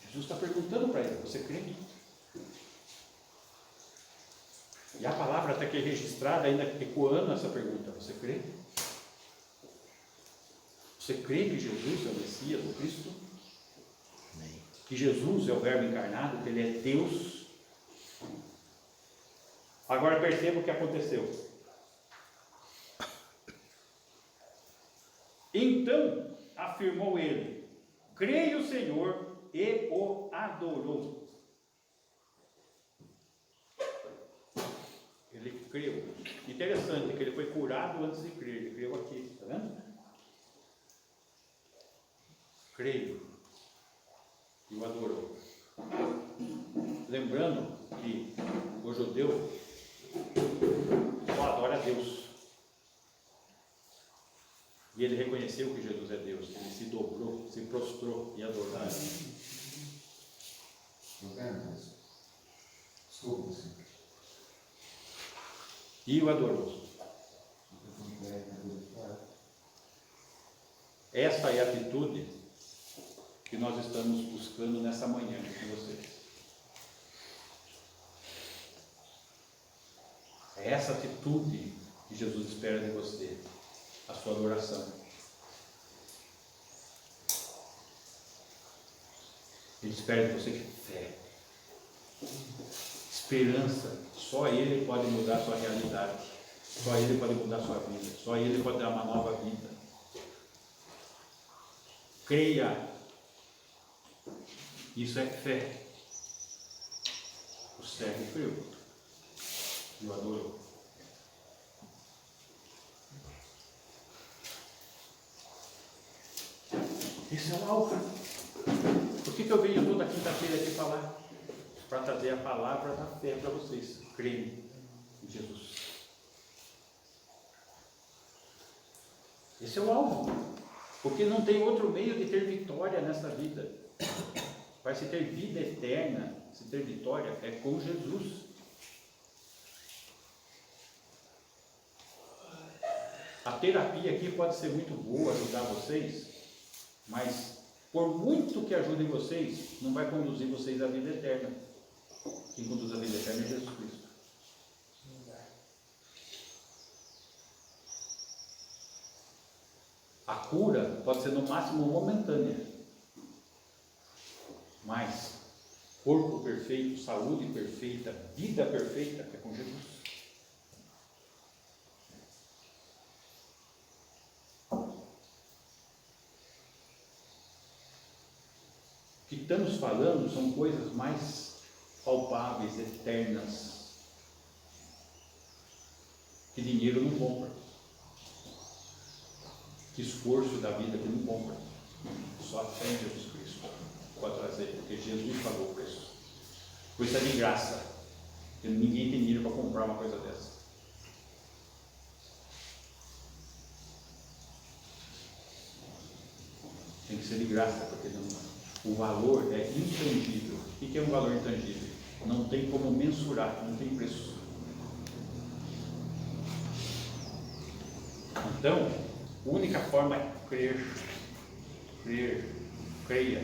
Jesus está perguntando para ele: você crê? E a palavra está aqui registrada, ainda ecoando essa pergunta: você crê? Você crê que Jesus é o Messias, o Cristo? Amém. Que Jesus é o Verbo encarnado, que Ele é Deus? Agora perceba o que aconteceu. Então afirmou ele: creio, Senhor, e o adorou. Ele creu. Interessante que ele foi curado antes de crer. Ele creu aqui, está vendo? Creio. E o adorou. Lembrando que o judeu só adora a Deus. E ele reconheceu que Jesus é Deus. Ele se dobrou, se prostrou e adorou. E o adorou. Essa é a atitude que nós estamos buscando nessa manhã com vocês. É essa atitude que Jesus espera de você, a sua adoração. Ele espera de você fé, esperança. Só Ele pode mudar a sua realidade, só Ele pode mudar a sua vida, só Ele pode dar uma nova vida. Creia, isso é fé. O cego creu e o adorou. Isso é o alvo. Por que eu venho toda quinta-feira aqui falar? Para trazer a palavra da fé para vocês. Creem em Jesus. Esse é o alvo. Porque não tem outro meio de ter vitória nessa vida. Para se ter vida eterna, se ter vitória, é com Jesus. A terapia aqui pode ser muito boa, ajudar vocês, mas por muito que ajude vocês, não vai conduzir vocês à vida eterna. Quem conduz à vida eterna é Jesus Cristo. A cura pode ser no máximo momentânea, mas corpo perfeito, saúde perfeita, vida perfeita é com Jesus. O que estamos falando são coisas mais palpáveis, eternas, que dinheiro não compra, que esforço da vida que não compra. Só a fé em Jesus Cristo pode trazer, porque Jesus pagou o preço. Coisa de graça, porque ninguém tem dinheiro para comprar uma coisa dessa. Tem que ser de graça, porque o valor é intangível. O que é um valor intangível? Não tem como mensurar, não tem preço. Então, a única forma é crer, creia.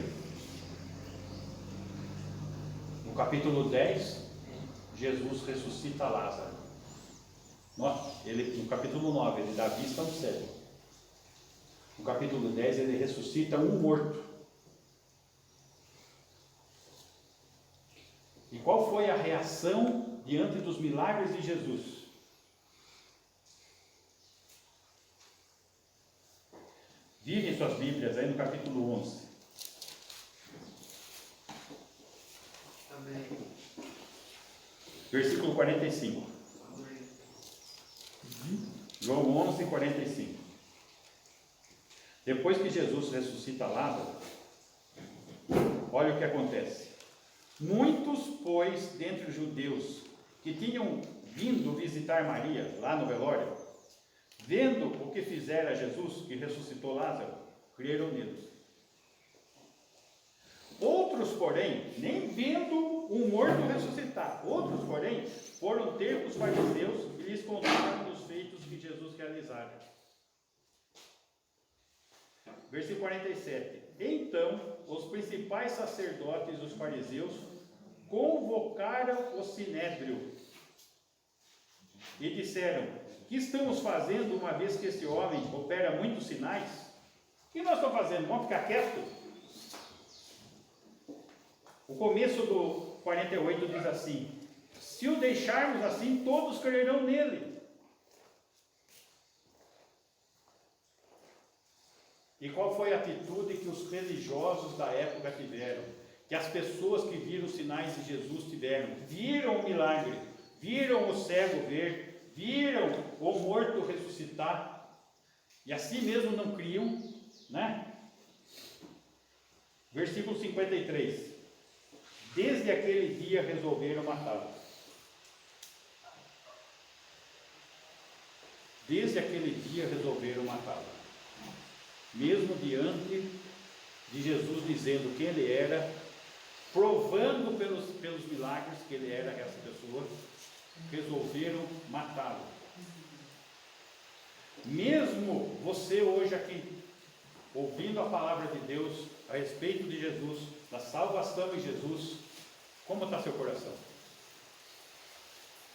No capítulo 10, Jesus ressuscita Lázaro. No capítulo 9, ele dá vista a um cego. No capítulo 10, ele ressuscita um morto. E qual foi a reação diante dos milagres de Jesus? Virem suas Bíblias aí no capítulo 11. Amém. Versículo 45. João 11, 45. Depois que Jesus ressuscita Lázaro, olha o que acontece. Muitos, pois, dentre os judeus que tinham vindo visitar Maria lá no velório, vendo o que fizera Jesus, que ressuscitou Lázaro, creram nele. Outros, porém, nem vendo um morto ressuscitar, outros, porém, foram ter com os fariseus e lhes contaram os feitos que Jesus realizara. Versículo 47. Então, os principais sacerdotes e os fariseus convocaram o sinédrio e disseram: que estamos fazendo uma vez que esse homem opera muitos sinais? O que nós estamos fazendo? Vamos ficar quietos? O começo do 48 diz assim: se o deixarmos assim, todos crerão nele. E qual foi a atitude que os religiosos da época tiveram? que as pessoas que viram os sinais de Jesus tiveram, viram o milagre, viram o cego ver, viram o morto ressuscitar, e assim mesmo não criam, né? Versículo 53. Desde aquele dia resolveram matá-lo. Desde aquele dia resolveram matá-lo. Mesmo diante de Jesus dizendo quem ele era, provando pelos milagres que ele era essa pessoa, resolveram matá-lo. Mesmo você hoje aqui, ouvindo a palavra de Deus a respeito de Jesus, da salvação em Jesus, como está seu coração?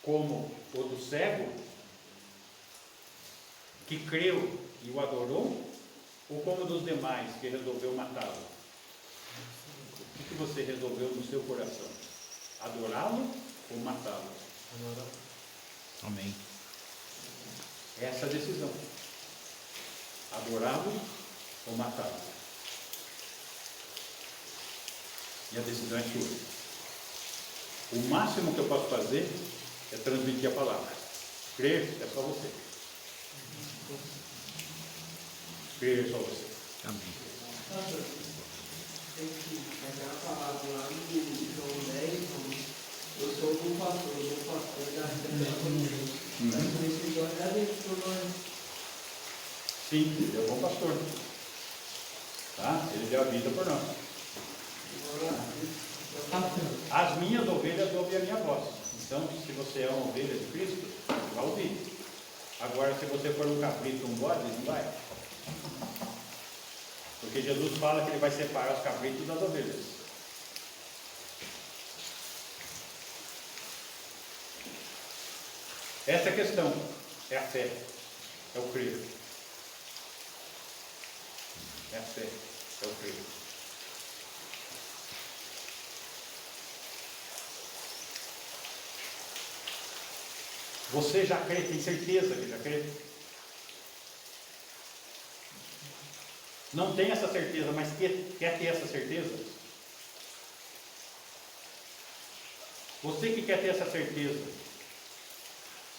Como o do cego, que creu e o adorou, ou como o dos demais, que resolveu matá-lo? O que você resolveu no seu coração? Adorá-lo ou matá-lo? Amém. Essa é a decisão. Adorá-lo ou matá-lo? E a decisão é sua. O máximo que eu posso fazer é transmitir a palavra. Crer é só você. Crer é só você. Amém. Tem que pegar a palavra lá no João 10, eu sou o bom pastor da Assembleia. Esse João já deixou por nós. Sim, ele é um bom pastor. Tá? Ele deu a vida por nós. As minhas ovelhas ouvem a minha voz. Então, se você é uma ovelha de Cristo, vai ouvir. Agora, se você for um cabrito, um bode, não vai. Porque Jesus fala que ele vai separar os cabritos das ovelhas. Essa é a questão. É a fé. É o crer. É a fé. É o crer. Você já crê? Tem certeza que já crê? Não tem essa certeza, mas quer ter essa certeza? Você que quer ter essa certeza,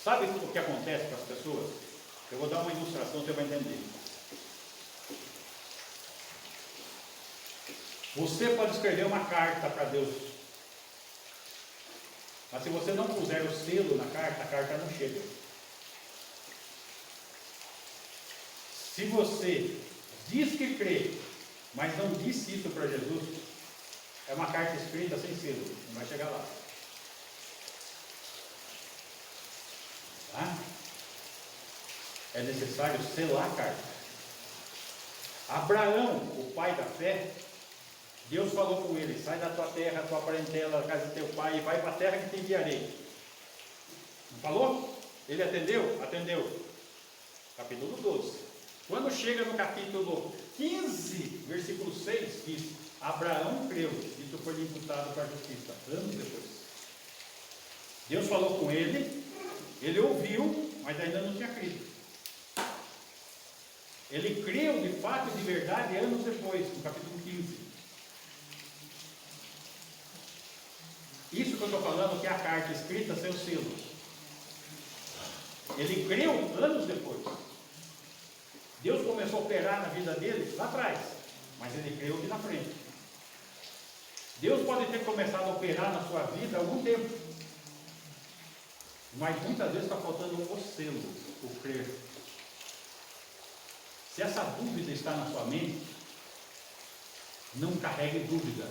sabe o que acontece com as pessoas? Eu vou dar uma ilustração, você vai entender. Você pode escrever uma carta para Deus, mas se você não puser o selo na carta, a carta não chega. Se você diz que crê, mas não disse isso para Jesus, é uma carta escrita sem selo, não vai chegar lá. Tá? É necessário selar a carta. Abraão, o pai da fé, Deus falou com ele: sai da tua terra, tua parentela, da casa de teu pai, e vai para a terra que te enviarei. Não falou? Ele atendeu? Atendeu. Capítulo 12. Quando chega no capítulo 15, versículo 6, diz: Abraão creu, isso foi imputado para a justiça, anos depois. Deus falou com ele, ele ouviu, mas ainda não tinha crido. Ele creu de fato e de verdade anos depois, no capítulo 15. Isso que eu estou falando, que é a carta escrita sem o selo. Ele creu anos depois. Deus começou a operar na vida dele lá atrás, mas ele creu aqui na frente. Deus pode ter começado a operar na sua vida há algum tempo, mas muitas vezes está faltando o selo, o crer. Se essa dúvida está na sua mente, não carregue dúvida,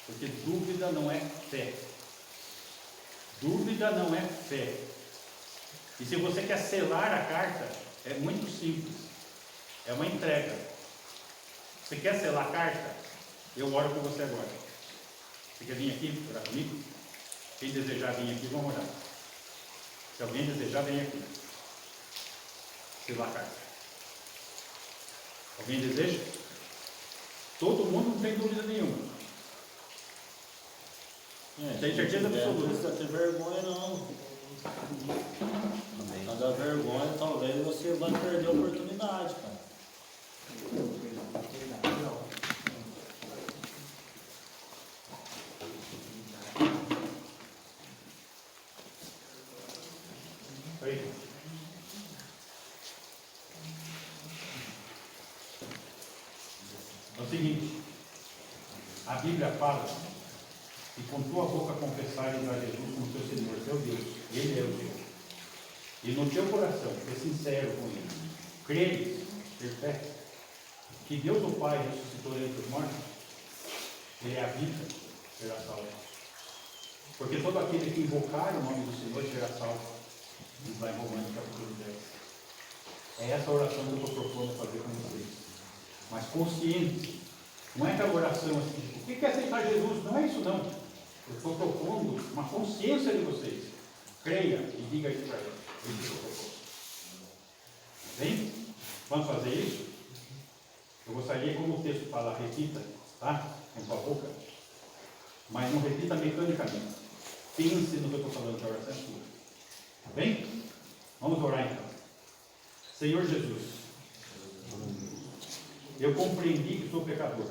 porque dúvida não é fé. Dúvida não é fé. E se você quer selar a carta, é muito simples. É uma entrega. Você quer selar a carta? Eu oro por você agora. Você quer vir aqui orar comigo? Quem desejar vir aqui, vamos orar. Se alguém desejar, vem aqui. Selar a carta. Alguém deseja? Todo mundo não tem dúvida nenhuma. Tem certeza absoluta. Não precisa ter vergonha, não. Cada vergonha, talvez você vai perder a oportunidade, cara. Bíblia fala que com tua boca confessares a Jesus como teu Senhor, teu Deus, Ele é o Deus. E no teu coração, ser sincero com Ele, creres, ter fé, que Deus o Pai ressuscitou dentre os mortos, Ele é a vida, será salvo. Porque todo aquele que invocar o nome do Senhor será salvo. Diz lá em Romanos capítulo 10. É essa oração que eu estou propondo fazer com vocês. Mas consciente. Não é aquela oração assim, o que é aceitar Jesus? Não é isso não. Eu estou propondo uma consciência de vocês. Creia e diga isso para ele. Isso que eu estou propondo. Bem? Vamos fazer isso? Eu gostaria, como o texto fala, repita, tá? Com sua boca. Mas não repita mecanicamente. Pense no que eu estou falando, que a oração é sua. Tá bem? Vamos orar então. Senhor Jesus, eu compreendi que sou pecador,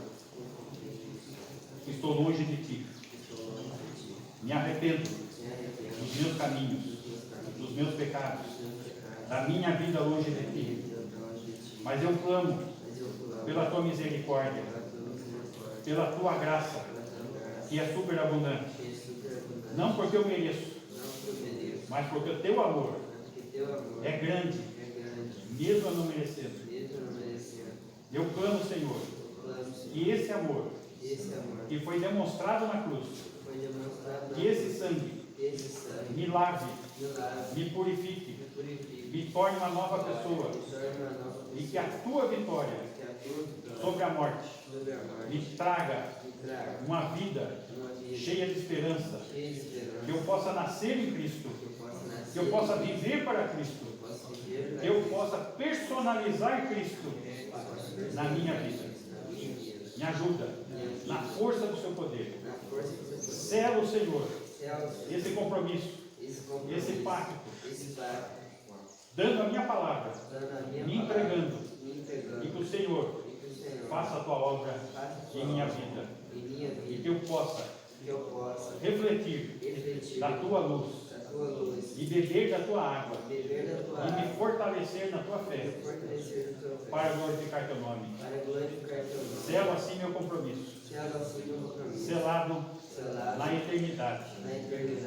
que estou longe de Ti. Me arrependo dos meus caminhos, dos meus pecados, da minha vida longe de Ti. Mas eu clamo pela Tua misericórdia, pela Tua graça, que é superabundante. Não porque eu mereço, mas porque o Teu amor é grande, mesmo eu não merecendo. Eu clamo, Senhor, que esse amor que foi demonstrado na cruz, que esse sangue me lave, me purifique, me torne uma nova pessoa, e que a Tua vitória sobre a morte me traga uma vida cheia de esperança, que eu possa nascer em Cristo, que eu possa viver para Cristo, que eu possa personalizar Cristo na minha vida. Me ajuda na força do Seu poder. Sela o Senhor esse compromisso, esse pacto, dando a minha palavra, me entregando, e que o Senhor faça a Tua obra em minha vida, e que eu possa refletir da Tua luz, e beber da Tua água, e me fortalecer na Tua fé, para glorificar Teu nome. Selo assim meu compromisso, selado na eternidade,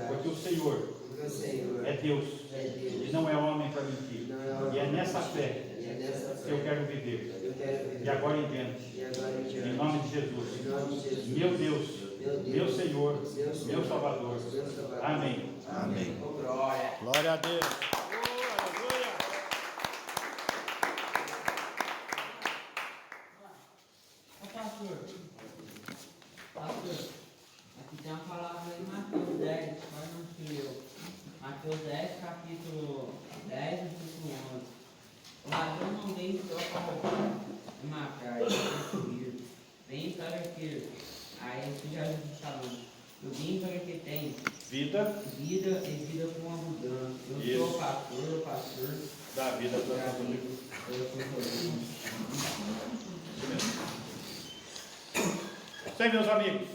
porque o Senhor é Deus e não é homem para mentir, e é nessa fé que eu quero viver, de agora em diante, em nome de Jesus, meu Deus, meu Senhor, meu Salvador. Amém. Amém. Glória. Glória a Deus. Pastor, aqui tem uma palavra em Mateus 10, quase não escreveu. Mateus 10, capítulo 10, versículo 11. O ladrão não vem só para roubar e matar e destruir. Vem para que, aí isso já está falando. Eu vim para que tem Vida e vida com abundância. Eu sou o pastor da vida da para todo vida. Isso aí, meus amigos.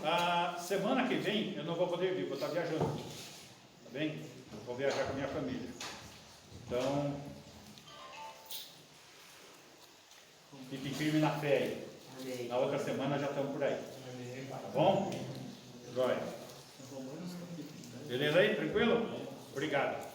A semana que vem eu não vou poder vir, vou estar viajando. Tá bem? Eu vou viajar com a minha família. Então, fique firme na fé aí. Amém. Na outra semana já estamos por aí. Tá bom? Jóia. Beleza aí? Tranquilo? Obrigado.